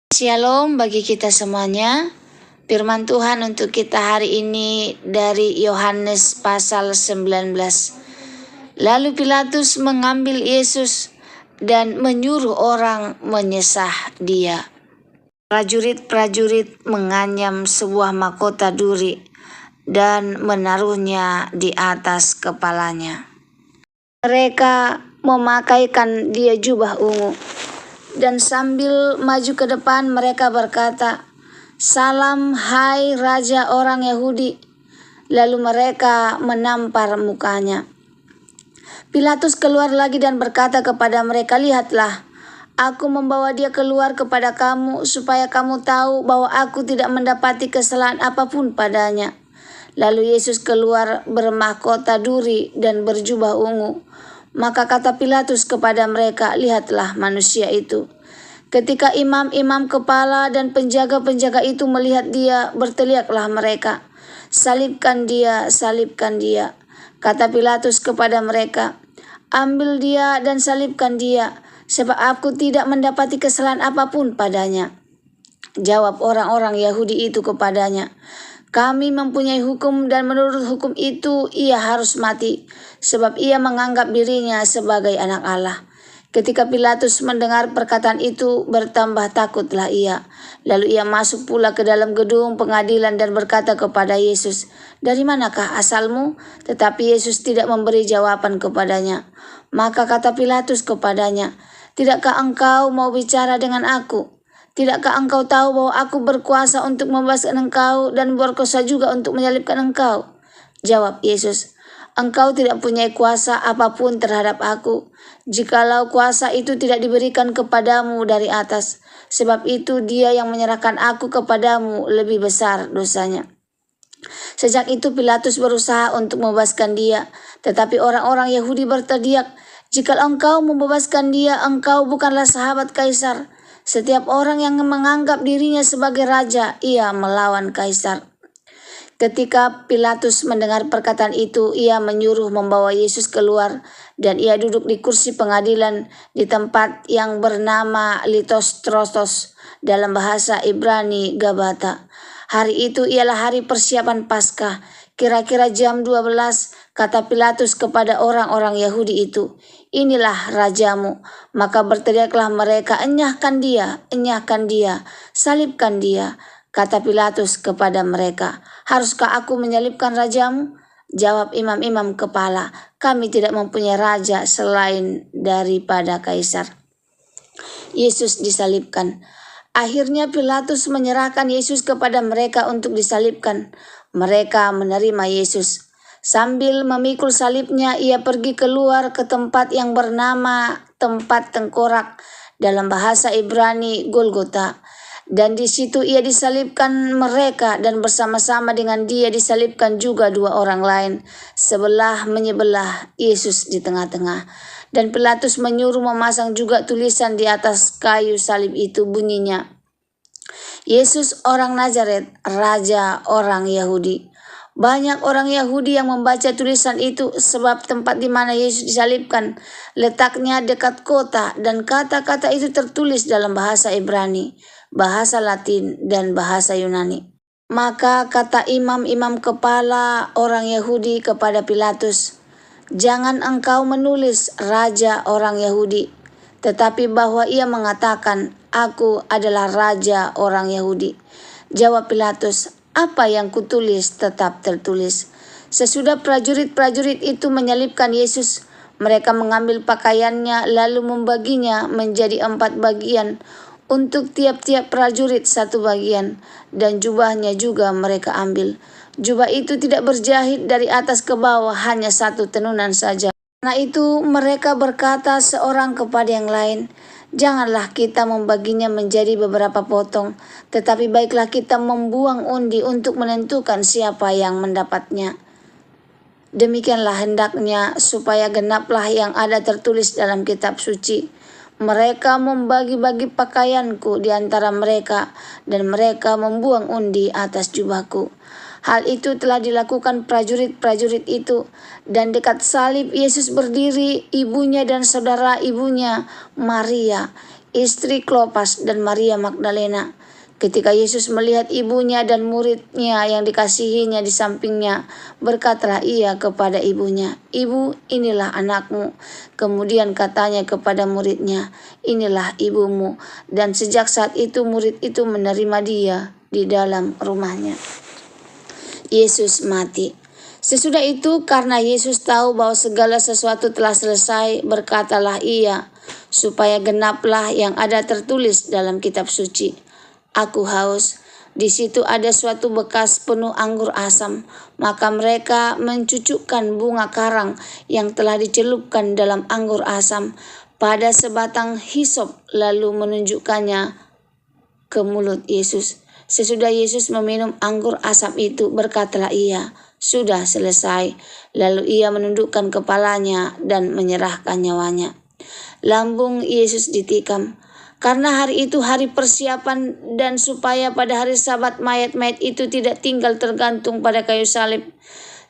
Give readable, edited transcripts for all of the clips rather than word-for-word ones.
Shalom bagi kita semuanya. Firman Tuhan untuk kita hari ini dari Yohanes pasal 19. Lalu Pilatus mengambil Yesus dan menyuruh orang menyesah dia. Prajurit-prajurit menganyam sebuah mahkota duri dan menaruhnya di atas kepalanya. Mereka memakaikan dia jubah ungu. Dan sambil maju ke depan mereka berkata, "Salam hai Raja orang Yahudi." Lalu mereka menampar mukanya. Pilatus keluar lagi dan berkata kepada mereka, "Lihatlah, aku membawa dia keluar kepada kamu supaya kamu tahu bahwa aku tidak mendapati kesalahan apapun padanya." Lalu Yesus keluar bermahkota duri dan berjubah ungu. Maka kata Pilatus kepada mereka, "Lihatlah manusia itu." Ketika imam-imam kepala dan penjaga-penjaga itu melihat dia, berteriaklah mereka, "Salibkan dia, salibkan dia." Kata Pilatus kepada mereka, "Ambil dia dan salibkan dia, sebab aku tidak mendapati kesalahan apapun padanya." Jawab orang-orang Yahudi itu kepadanya, "Kami mempunyai hukum dan menurut hukum itu ia harus mati, sebab ia menganggap dirinya sebagai anak Allah." Ketika Pilatus mendengar perkataan itu, bertambah takutlah ia. Lalu ia masuk pula ke dalam gedung pengadilan dan berkata kepada Yesus, "Dari manakah asalmu?" Tetapi Yesus tidak memberi jawaban kepadanya. Maka kata Pilatus kepadanya, "Tidakkah engkau mau bicara dengan aku? Tidakkah engkau tahu bahwa aku berkuasa untuk membebaskan engkau dan berkuasa juga untuk menyalibkan engkau?" Jawab Yesus, "Engkau tidak punya kuasa apapun terhadap aku, jikalau kuasa itu tidak diberikan kepadamu dari atas. Sebab itu dia yang menyerahkan aku kepadamu lebih besar dosanya." Sejak itu Pilatus berusaha untuk membebaskan dia, tetapi orang-orang Yahudi berteriak, "Jikalau engkau membebaskan dia, engkau bukanlah sahabat Kaisar. Setiap orang yang menganggap dirinya sebagai raja, ia melawan Kaisar." Ketika Pilatus mendengar perkataan itu, ia menyuruh membawa Yesus keluar, dan ia duduk di kursi pengadilan di tempat yang bernama Litostrotos, dalam bahasa Ibrani Gabata. Hari itu ialah hari persiapan Paskah. Kira-kira jam 12, kata Pilatus kepada orang-orang Yahudi itu, "Inilah rajamu." Maka berteriaklah mereka, "Enyahkan dia, enyahkan dia, salibkan dia." Kata Pilatus kepada mereka, "Haruskah aku menyalibkan rajamu?" Jawab imam-imam kepala, "Kami tidak mempunyai raja selain daripada Kaisar." Yesus disalibkan. Akhirnya Pilatus menyerahkan Yesus kepada mereka untuk disalibkan. Mereka menerima Yesus. Sambil memikul salibnya, ia pergi keluar ke tempat yang bernama tempat tengkorak, dalam bahasa Ibrani Golgota. Dan di situ ia disalibkan mereka, dan bersama-sama dengan dia disalibkan juga dua orang lain, sebelah menyebelah, Yesus di tengah-tengah. Dan Pilatus menyuruh memasang juga tulisan di atas kayu salib itu, bunyinya, "Yesus orang Nazaret, Raja orang Yahudi." Banyak orang Yahudi yang membaca tulisan itu, sebab tempat di mana Yesus disalibkan letaknya dekat kota, dan kata-kata itu tertulis dalam bahasa Ibrani, bahasa Latin, dan bahasa Yunani. Maka kata imam-imam kepala orang Yahudi kepada Pilatus, "Jangan engkau menulis Raja orang Yahudi, tetapi bahwa ia mengatakan, 'Aku adalah Raja orang Yahudi.'" Jawab Pilatus, "Apa yang kutulis tetap tertulis." Sesudah prajurit-prajurit itu menyalibkan Yesus, mereka mengambil pakaiannya lalu membaginya menjadi 4 bagian, untuk tiap-tiap prajurit 1 bagian, dan jubahnya juga mereka ambil. Jubah itu tidak berjahit dari atas ke bawah, hanya 1 tenunan saja. Karena itu mereka berkata seorang kepada yang lain, "Janganlah kita membaginya menjadi beberapa potong, tetapi baiklah kita membuang undi untuk menentukan siapa yang mendapatnya. Demikianlah hendaknya, supaya genaplah yang ada tertulis dalam kitab suci. Mereka membagi-bagi pakaianku di antara mereka, dan mereka membuang undi atas jubahku." Hal itu telah dilakukan prajurit-prajurit itu, dan dekat salib Yesus berdiri ibunya dan saudara ibunya, Maria. istri Klopas, dan Maria Magdalena. Ketika Yesus melihat ibunya dan muridnya yang dikasihinya di sampingnya, berkatalah ia kepada ibunya, "Ibu, inilah anakmu." Kemudian katanya kepada muridnya, "Inilah ibumu." Dan sejak saat itu murid itu menerima dia di dalam rumahnya. Yesus mati. Sesudah itu, karena Yesus tahu bahwa segala sesuatu telah selesai, berkatalah ia, supaya genaplah yang ada tertulis dalam kitab suci, "Aku haus." Di situ ada suatu bekas penuh anggur asam. Maka mereka mencucukkan bunga karang yang telah dicelupkan dalam anggur asam pada sebatang hisop, lalu menunjukkannya ke mulut Yesus. Sesudah Yesus meminum anggur asam itu, berkatalah ia, "Sudah selesai." Lalu ia menundukkan kepalanya dan menyerahkan nyawanya. Lambung Yesus ditikam. Karena hari itu hari persiapan, dan supaya pada hari Sabat mayat-mayat itu tidak tinggal tergantung pada kayu salib.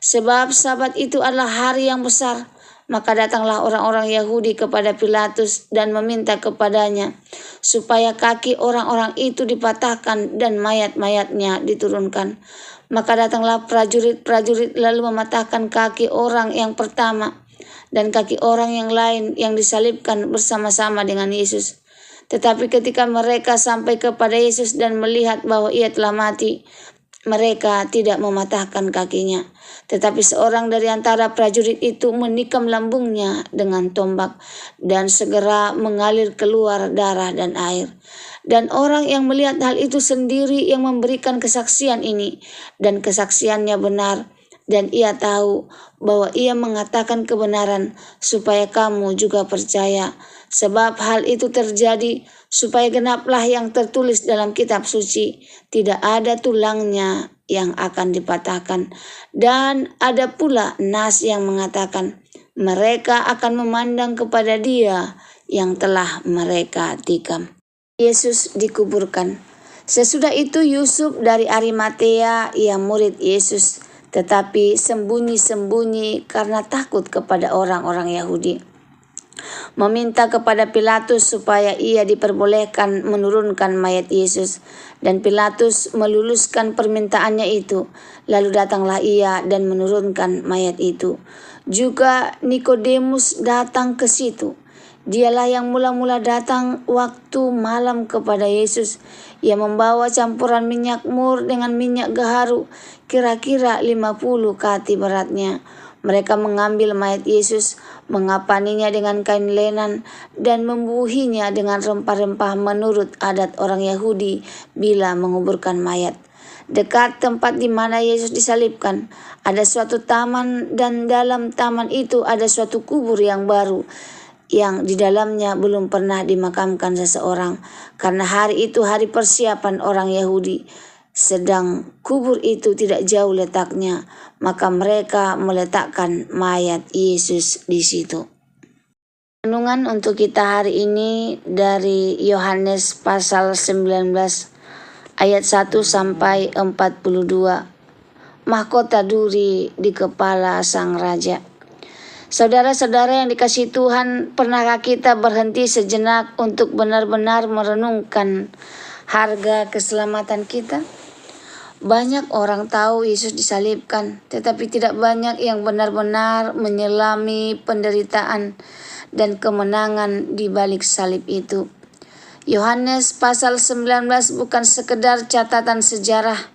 Sebab Sabat itu adalah hari yang besar. Maka datanglah orang-orang Yahudi kepada Pilatus dan meminta kepadanya supaya kaki orang-orang itu dipatahkan dan mayat-mayatnya diturunkan. Maka datanglah prajurit-prajurit lalu mematahkan kaki orang yang pertama dan kaki orang yang lain yang disalibkan bersama-sama dengan Yesus. Tetapi ketika mereka sampai kepada Yesus dan melihat bahwa ia telah mati, mereka tidak mematahkan kakinya. Tetapi seorang dari antara prajurit itu menikam lambungnya dengan tombak, dan segera mengalir keluar darah dan air. Dan orang yang melihat hal itu sendiri yang memberikan kesaksian ini, dan kesaksiannya benar, dan ia tahu bahwa ia mengatakan kebenaran, supaya kamu juga percaya. Sebab hal itu terjadi supaya genaplah yang tertulis dalam kitab suci, "Tidak ada tulangnya yang akan dipatahkan." Dan ada pula nas yang mengatakan, "Mereka akan memandang kepada dia yang telah mereka tikam." Yesus dikuburkan. Sesudah itu Yusuf dari Arimatea, ia murid Yesus, tetapi sembunyi-sembunyi karena takut kepada orang-orang Yahudi, meminta kepada Pilatus supaya ia diperbolehkan menurunkan mayat Yesus. Dan Pilatus meluluskan permintaannya itu. Lalu datanglah ia dan menurunkan mayat itu. Juga Nikodemus datang ke situ. Dialah yang mula-mula datang waktu malam kepada Yesus. Ia membawa campuran minyak mur dengan minyak gaharu, kira-kira 50 kati beratnya. Mereka mengambil mayat Yesus, mengapaninya dengan kain lenan, dan membubuhinya dengan rempah-rempah menurut adat orang Yahudi bila menguburkan mayat. Dekat tempat di mana Yesus disalibkan, ada suatu taman, dan dalam taman itu ada suatu kubur yang baru, yang di dalamnya belum pernah dimakamkan seseorang, karena hari itu hari persiapan orang Yahudi. Sedang kubur itu tidak jauh letaknya, maka mereka meletakkan mayat Yesus di situ. Renungan untuk kita hari ini dari Yohanes pasal 19 ayat 1 sampai 42. Mahkota duri di kepala sang raja. Saudara-saudara yang dikasihi Tuhan, pernahkah kita berhenti sejenak untuk benar-benar merenungkan harga keselamatan kita? Banyak orang tahu Yesus disalibkan, tetapi tidak banyak yang benar-benar menyelami penderitaan dan kemenangan di balik salib itu. Yohanes pasal 19 bukan sekedar catatan sejarah.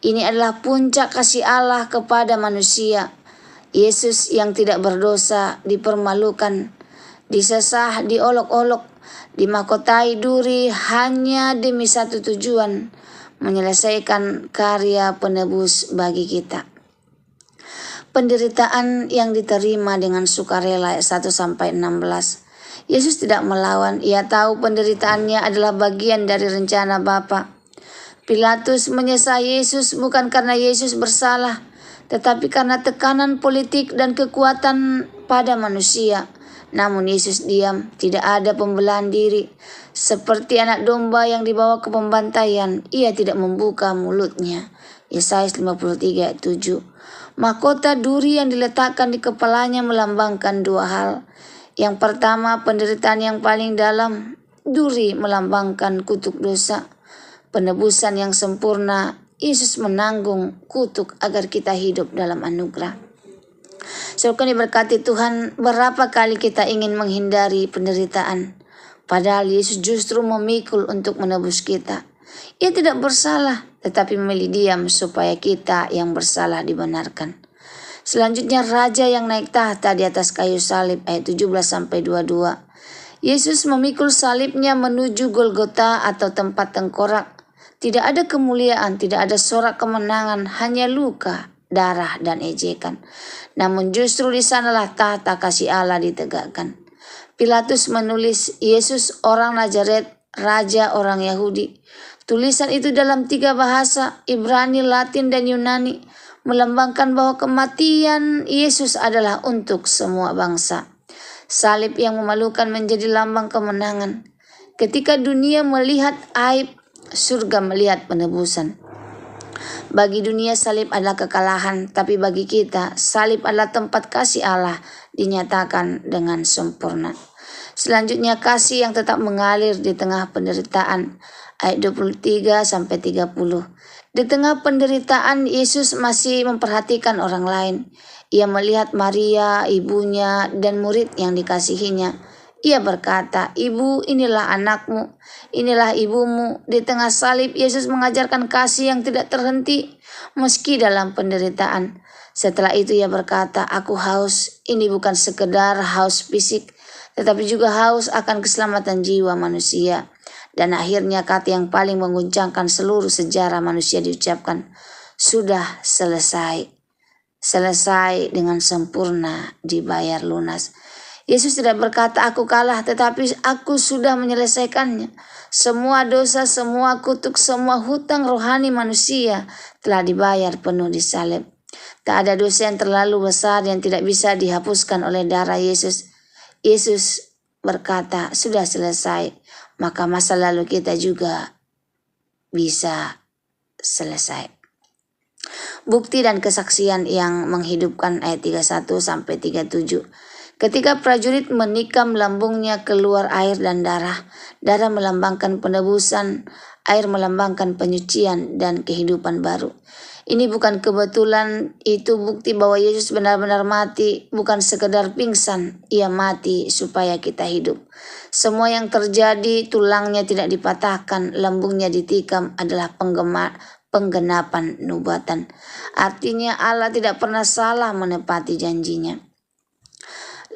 Ini adalah puncak kasih Allah kepada manusia. Yesus yang tidak berdosa dipermalukan, disesah, diolok-olok, dimahkotai duri hanya demi satu tujuan, menyelesaikan karya penebus bagi kita. Penderitaan yang diterima dengan sukarela ayat 1 sampai 16. Yesus tidak melawan, ia tahu penderitaannya adalah bagian dari rencana Bapa. Pilatus menyesal Yesus bukan karena Yesus bersalah, tetapi karena tekanan politik dan kekuatan pada manusia. Namun Yesus diam, tidak ada pembelaan diri. Seperti anak domba yang dibawa ke pembantaian, ia tidak membuka mulutnya. Yesaya 53 ayat 7. Mahkota duri yang diletakkan di kepalanya melambangkan dua hal. Yang pertama, penderitaan yang paling dalam. duri melambangkan kutuk dosa. Penebusan yang sempurna, Yesus menanggung kutuk agar kita hidup dalam anugerah. Saudara diberkati Tuhan, berapa kali kita ingin menghindari penderitaan, padahal Yesus justru memikul untuk menebus kita. Ia tidak bersalah, tetapi memilih diam supaya kita yang bersalah dibenarkan. Selanjutnya raja yang naik tahta di atas kayu salib ayat 17-22. Yesus memikul salibnya menuju Golgota atau tempat tengkorak. Tidak ada kemuliaan, tidak ada sorak kemenangan, hanya luka, darah dan ejekan. Namun justru di sanalah tahta kasih Allah ditegakkan. Pilatus menulis Yesus orang Nazaret, raja orang Yahudi. Tulisan itu dalam 3 bahasa, Ibrani, Latin dan Yunani, melambangkan bahwa kematian Yesus adalah untuk semua bangsa. Salib yang memalukan menjadi lambang kemenangan. Ketika dunia melihat aib, surga melihat penebusan. Bagi dunia salib adalah kekalahan, tapi bagi kita salib adalah tempat kasih Allah dinyatakan dengan sempurna. Selanjutnya kasih yang tetap mengalir di tengah penderitaan ayat 23-30. Di tengah penderitaan, Yesus masih memperhatikan orang lain. Ia melihat Maria, ibunya, dan murid yang dikasihinya. Ia berkata, "Ibu, inilah anakmu, inilah ibumu." Di tengah salib, Yesus mengajarkan kasih yang tidak terhenti, meski dalam penderitaan. Setelah itu ia berkata, "Aku haus." Ini bukan sekedar haus fisik, tetapi juga haus akan keselamatan jiwa manusia. Dan akhirnya kata yang paling mengguncangkan seluruh sejarah manusia diucapkan, "Sudah selesai." Selesai dengan sempurna, dibayar lunas. Yesus tidak berkata, "Aku kalah," tetapi aku sudah menyelesaikannya. Semua dosa, semua kutuk, semua hutang rohani manusia telah dibayar penuh di salib. Tak ada dosa yang terlalu besar yang tidak bisa dihapuskan oleh darah Yesus. Yesus berkata, "Sudah selesai." Maka masa lalu kita juga bisa selesai. Bukti dan kesaksian yang menghidupkan ayat 31-37. Ketika prajurit menikam lambungnya keluar air dan darah. Darah melambangkan penebusan, air melambangkan penyucian dan kehidupan baru. Ini bukan kebetulan, itu bukti bahwa Yesus benar-benar mati, bukan sekedar pingsan. Ia mati supaya kita hidup. Semua yang terjadi, tulangnya tidak dipatahkan, lambungnya ditikam adalah penggenapan nubuatan. Artinya Allah tidak pernah salah menepati janjinya.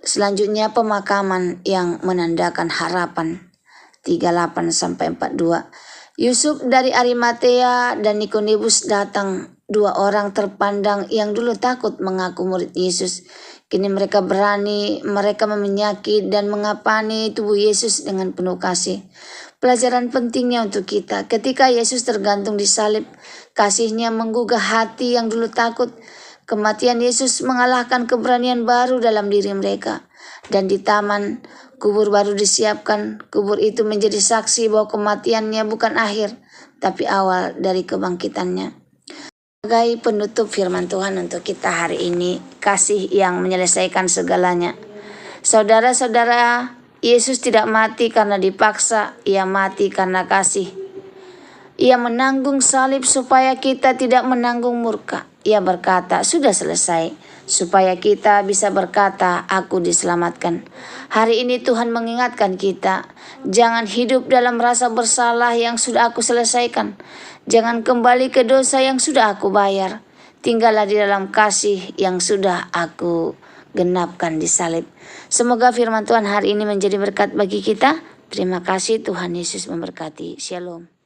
Selanjutnya pemakaman yang menandakan harapan 38-42. Yusuf dari Arimatea dan Nikodemus datang, 2 orang terpandang yang dulu takut mengaku murid Yesus. Kini mereka berani, mereka menyakiti dan mengapani tubuh Yesus dengan penuh kasih. Pelajaran pentingnya untuk kita, ketika Yesus tergantung di salib, kasihnya menggugah hati yang dulu takut. Kematian Yesus mengalahkan keberanian baru dalam diri mereka. Dan di taman, kubur baru disiapkan. Kubur itu menjadi saksi bahwa kematiannya bukan akhir, tapi awal dari kebangkitannya. Sebagai penutup firman Tuhan untuk kita hari ini, kasih yang menyelesaikan segalanya. Saudara-saudara, Yesus tidak mati karena dipaksa, ia mati karena kasih. Ia menanggung salib supaya kita tidak menanggung murka. Ia berkata, "Sudah selesai," supaya kita bisa berkata, "Aku diselamatkan." Hari ini Tuhan mengingatkan kita, jangan hidup dalam rasa bersalah yang sudah aku selesaikan. Jangan kembali ke dosa yang sudah aku bayar. Tinggallah di dalam kasih yang sudah aku genapkan di salib. Semoga firman Tuhan hari ini menjadi berkat bagi kita. Terima kasih, Tuhan Yesus memberkati. Shalom.